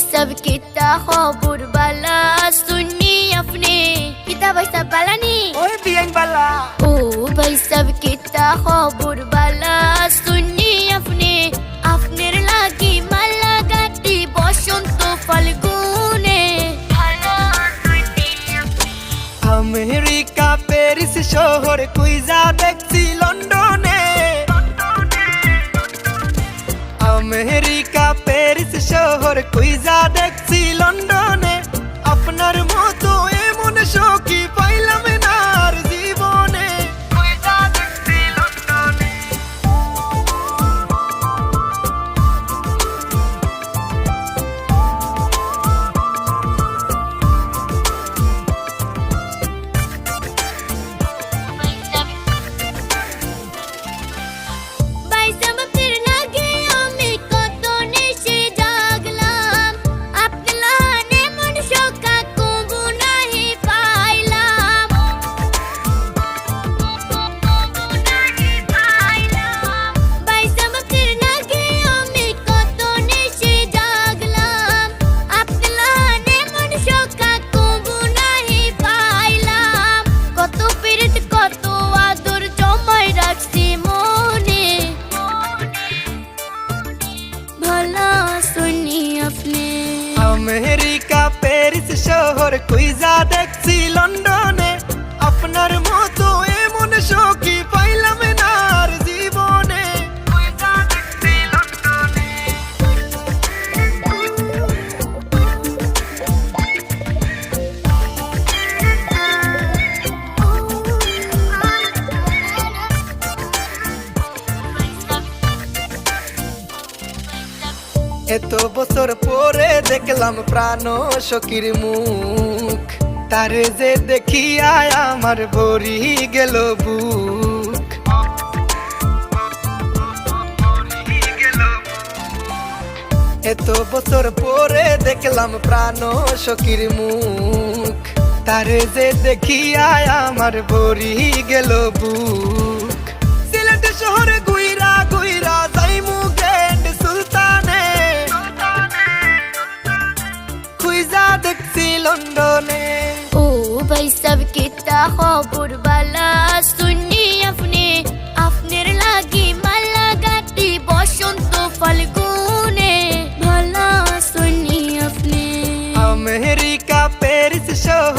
सब कितना खबर बाला सुनी अपने कितना भाई सब बाला नी ओए बियन बाला ओ भाई सब कितना खबर बाला सुनी अपने अपने लागी माला गाती बसंत फाल्गुने আমেরিকা প্যারিস শহর কুইজা দেখছি লন্ডনে আমেরিকা প্যারিস শহর কুইজা দেখছি লন্ডনে আপনার মতো এমন সখী পাইলাম না আর জীবনে কুইজা দেখছি লন্ডনে আমেরিকা প্যারিস শহর কুইজা দেখছি লন্ডনে আপনার মতো এমন সখী পাইলাম না আর জীবনে কুইজা দেখছি লন্ডনে এত বছর পরে দেখলাম প্রাণ সখীর মুখ তারে যে দেখিয়া আমার ভরি গেল বুক এত বছর পরে দেখলাম প্রাণ সখীর মুখ তারে যে দেখিয়া আমার ভরি গেল বুক সিলেট শহরে গুইরা গুইরা যাইমু গ্র্যান্ড সুলতানে কুইজা দেখছি লন্ডনে ओ भाई सब कितना खबर बाला